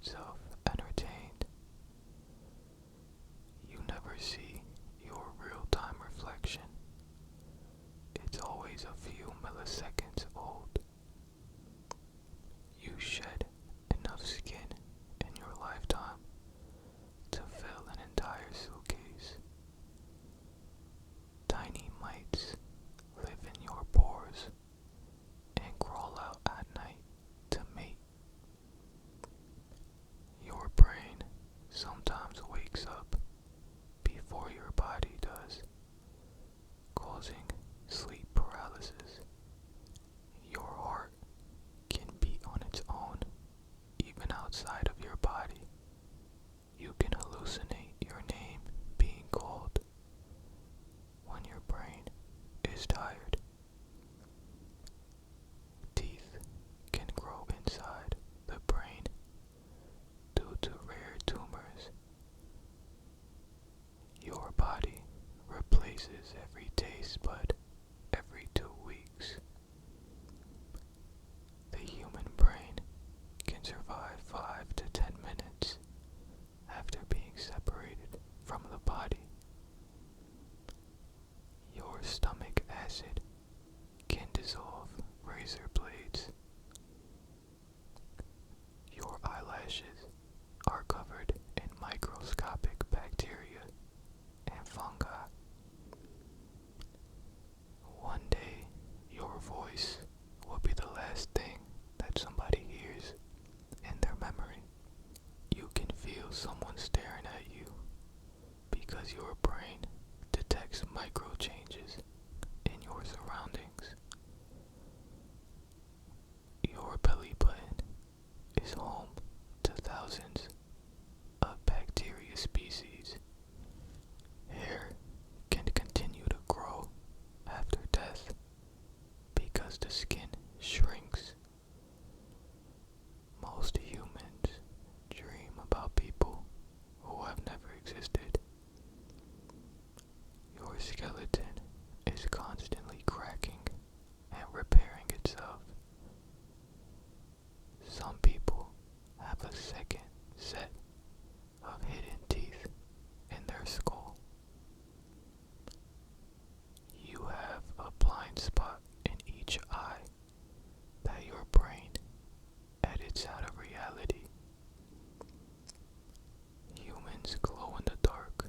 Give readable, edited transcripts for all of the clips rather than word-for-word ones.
itself entertained. You never see your real-time reflection. It's always a few milliseconds old. You shed enough skin in your lifetime to fill an entire suitcase. Tiny mites live in your pores and crawl out at night to mate. Your brain sometimes wakes up before your body does, causing sleep paralysis. Your heart can beat on its own, even outside of your body. You can hallucinate your name being called when your brain is tired. Teeth can grow inside the brain due to rare tumors. Your body replaces every taste bud every 2 weeks. The human brain can survive 5 to 10 minutes after being separated from the body. Your stomach acid can dissolve razor blades. Your eyelashes are covered in microscopic bacteria and fungi. One day, your voice will be the last thing that somebody hears in their memory. You can feel someone staring at you because your brain detects micro changes in your surroundings. Your belly button is home to thousands of bacteria species. Hair can continue to grow after death because the skin shrinks. Most humans dream about people who have never existed. Your skeleton is constantly cracking and repairing itself. Some people have a second set of hidden teeth in their skull. You have a blind spot in each eye that your brain edits out of reality. Humans glow in the dark,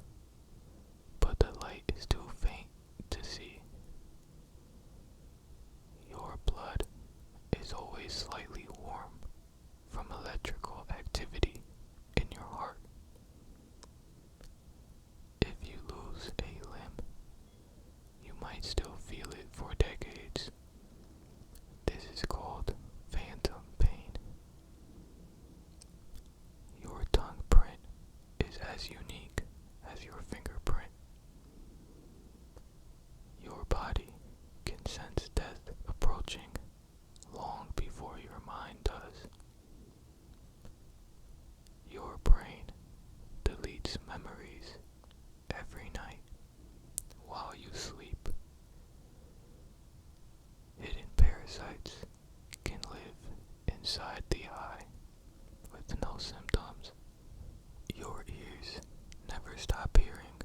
but the light is too faint to see. Your blood is always slightly warm from electrical activity in your heart. If you lose a limb, you might still feel it for decades. This is called phantom pain. Your tongue print is as unique as your fingerprint. Your body can sense death approaching long before your mind does. Your brain deletes memories every night while you sleep. Hidden parasites can live inside the eye with no symptoms. Your ears never stop hearing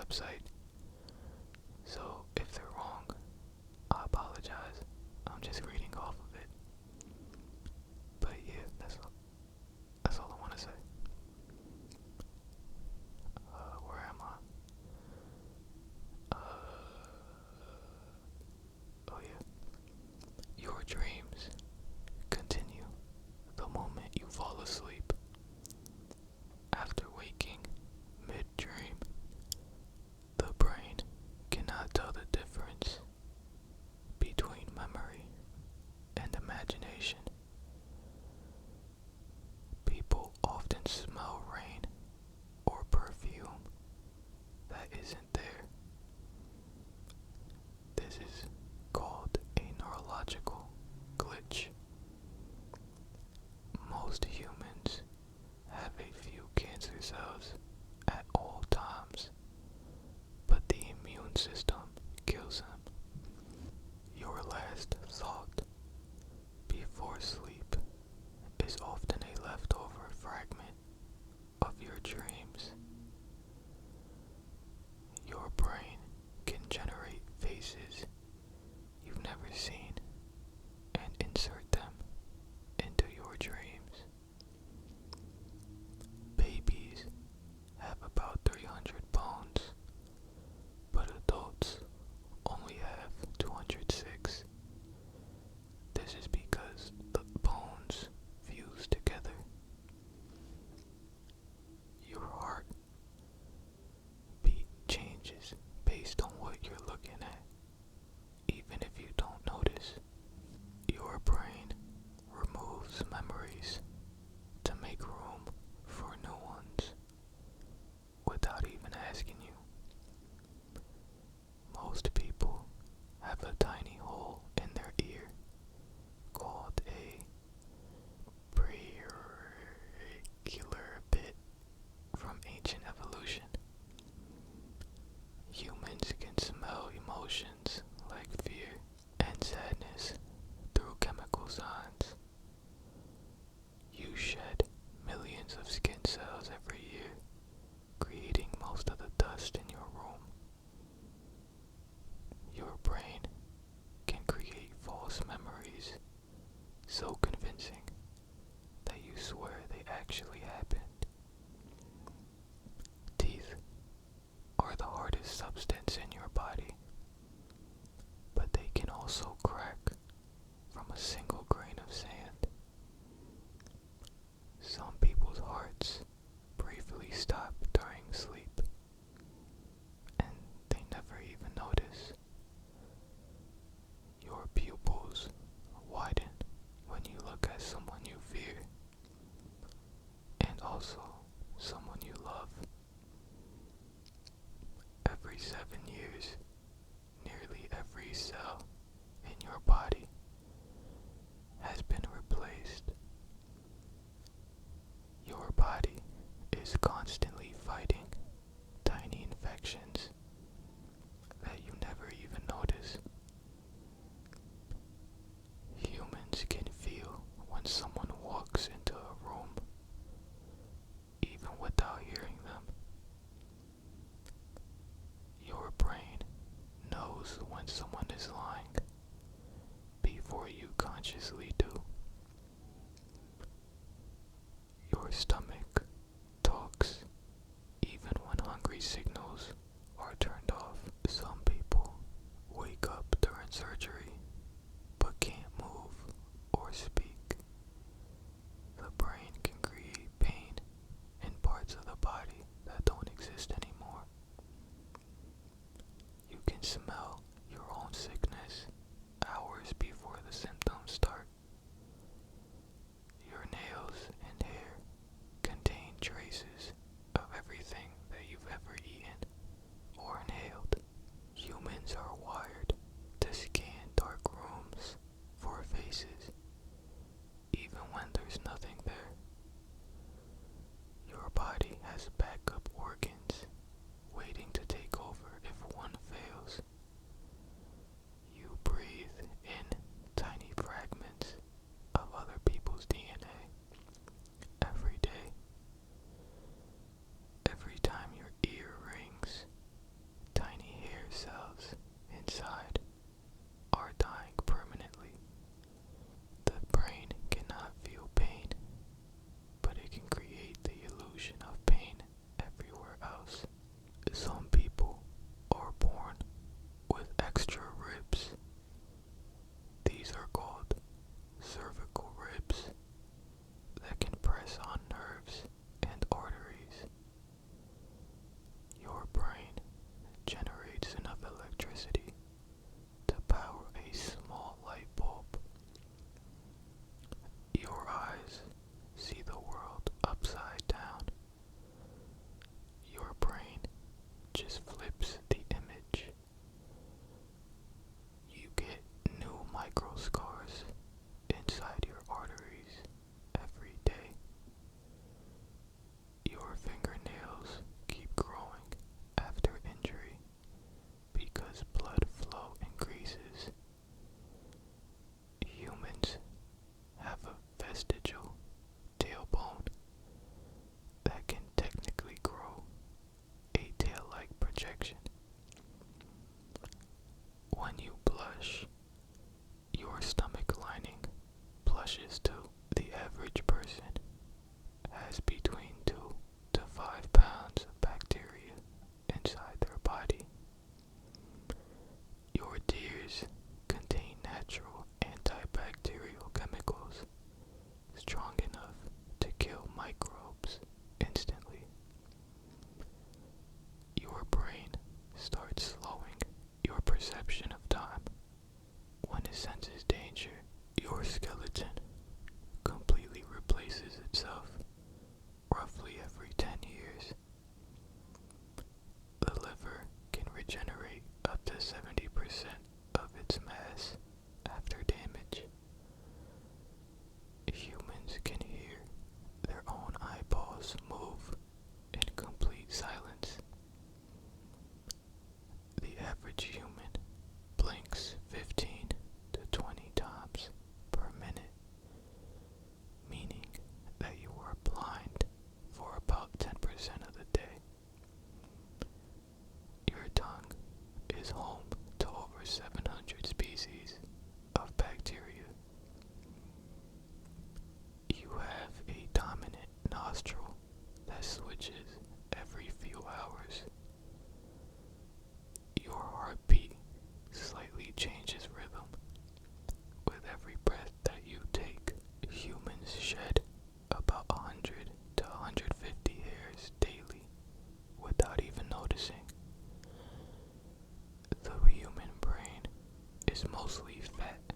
website. So if they're wrong, I apologize. I'm just reading off of it. But yeah, that's all I want to say. Where am I? Oh yeah. Your dreams continue the moment you fall asleep. After waking mid-dream, the brain cannot tell the difference between memory and imagination. People often smell rain or perfume that isn't there. This is called a neurological glitch. Most humans have a few cancer cells at all times, but the immune system kills them. Your last thought before sleep is often a leftover fragment of your dreams. Your brain can generate faces you've never seen and insert them into your dreams. Babies have about 300 bones, but adults only have 206. This is because the bones fuse together. Your heart beat changes based on what you're looking at, even if you don't notice. Your brain removes memories to make room for new ones without even asking you. Most people have a tiny hole in their ear called a brachial bit from ancient evolution. Humans can smell emotions like fear and sadness through chemical signs. You shed millions of skin cells every year, creating most of the dust in your room. Your brain can create false memories so convincing that you swear they actually happened. Teeth are the hardest substance in your body, but they can also crack from a single grain of sand. Some people's hearts briefly stop during sleep, and they never even notice. Your pupils widen when you look at someone you fear, and also someone you love. Every 7 years, nearly every cell in your body has been replaced. Your body is constantly fighting tiny infections that you never even notice. Humans can feel when someone walks into a room, even without hearing them. Your brain knows when someone is lying before you consciously do. Your stomach talks even when hungry signals are turned off. Some people wake up during surgery but can't move or speak. The brain can create pain in parts of the body that don't exist anymore. You can smell your own sickness hours before the symptoms start. Your nails and hair contain traces of everything that you've ever eaten or inhaled. Humans are wired to scan dark is mostly fat.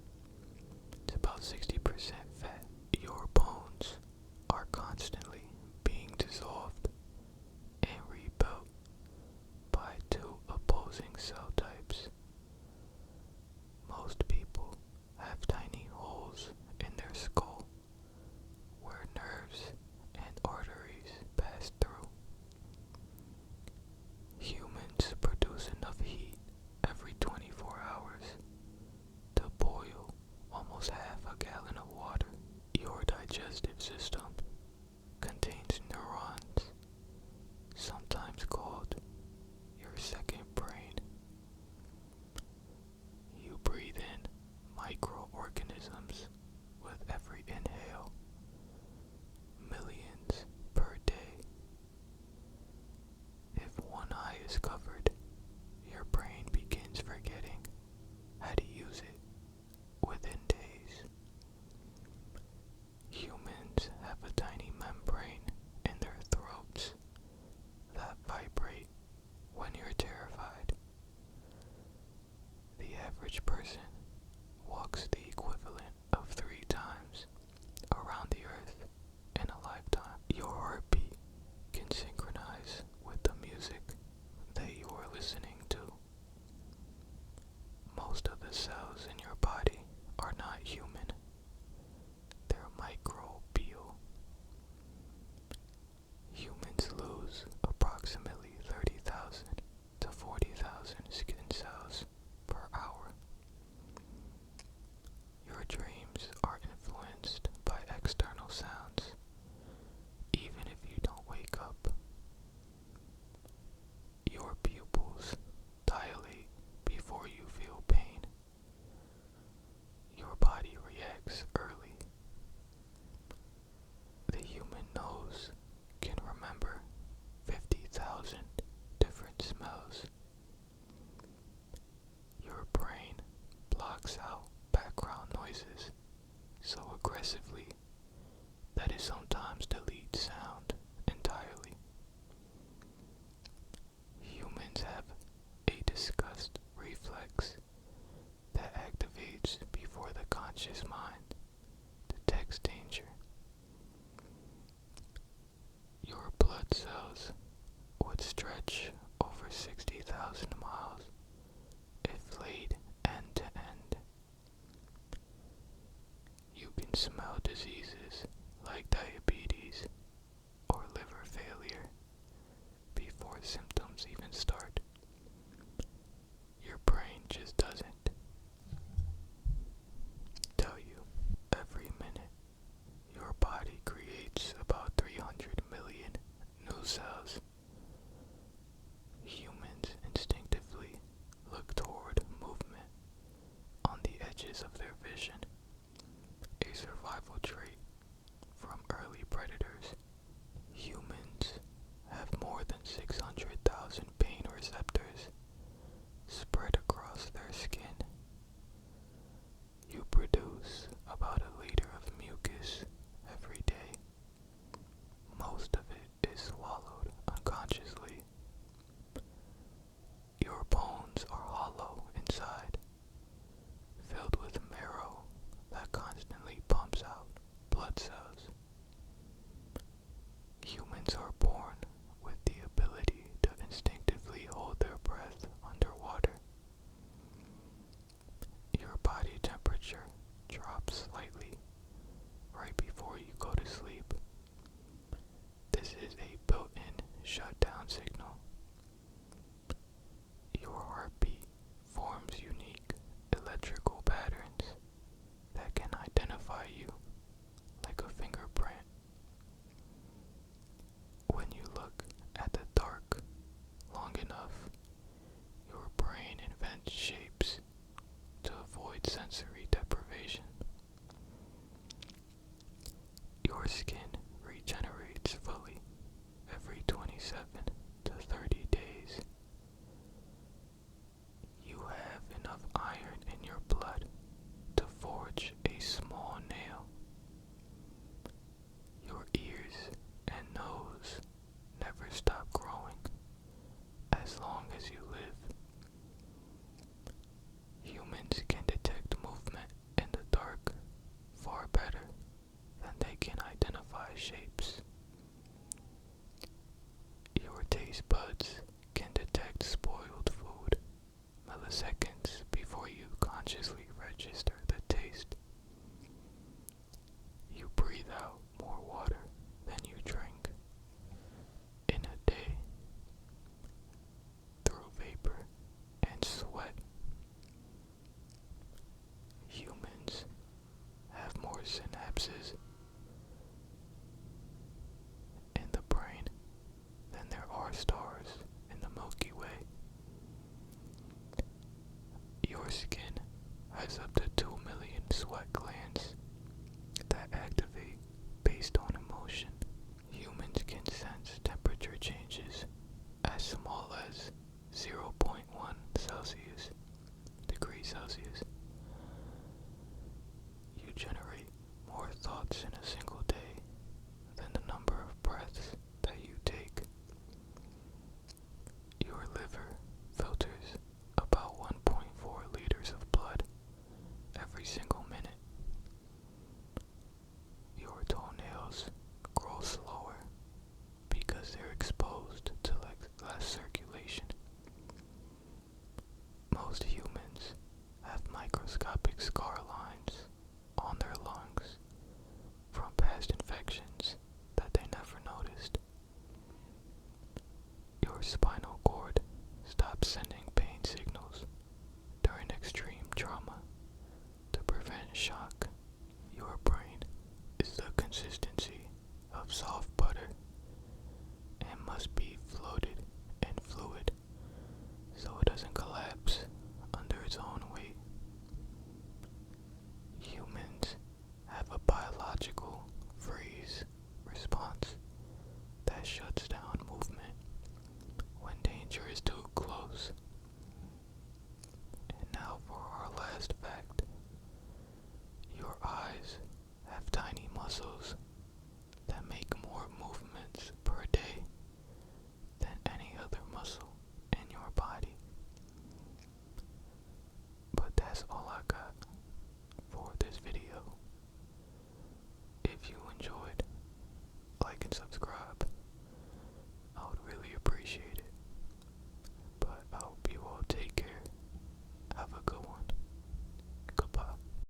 It's about 60% fat. Your bones are constantly being dissolved and rebuilt by two opposing cell types. Most people have tiny holes in their skull where nerves and arteries pass through. Humans produce enough heat every 24 hours to boil almost half a gallon of water. Your digestive system contains neurons, sometimes called your second brain. You breathe in microorganisms with every inhale, millions per day. If one eye is covered, your brain begins forgetting how to use it within days. Humans have a tiny membrane in their throats that vibrate when you're terrified. The average person walks the equivalent of 3 times around the earth in a lifetime. Your heartbeat can synchronize with the music that you are listening to. Most of the cells in your body are not human. They're microbial. Humans lose approximately 30,000 to 40,000 skin cells per hour. Your dreams are influenced by external sounds, even if you don't wake up. Your pupils dilate before you feel pain. Your body reacts early. The human nose can remember 50,000 different smells. Your brain blocks out background noises so aggressively that it sometimes deletes sound entirely. Humans have a disgust reflex that activates before the conscious mind detects danger. Your blood cells would stretch over 60,000 miles if laid end to end. You can smell diseases like diabetes or liver failure before symptoms even start. Your brain just doesn't tell you. Every minute, your body creates about 300 million new cells. Humans instinctively look toward movement on the edges of their vision, a survival trait from early predators. Humans have more than 600,000 pain receptors spread across their skin. You produce about a liter of mucus every day. Most of it is swallowed unconsciously. Your bones are hollow inside, filled with marrow that constantly pumps out blood cells. Humans are born with the ability to instinctively hold their breath underwater. Your body temperature drops slightly right before you go to sleep. This is a built-in shutdown signal. Your heartbeat forms unique electrical patterns that can identify you like a fingerprint. When you look at the dark long enough, your brain invents shapes to avoid sensory deprivation. Your skin regenerates fully every 27 to 30 days. You have enough iron in your blood to forge a small nail. Your ears and nose never stop growing as long as you live. Humans can detect 0.1 Celsius, degrees Celsius.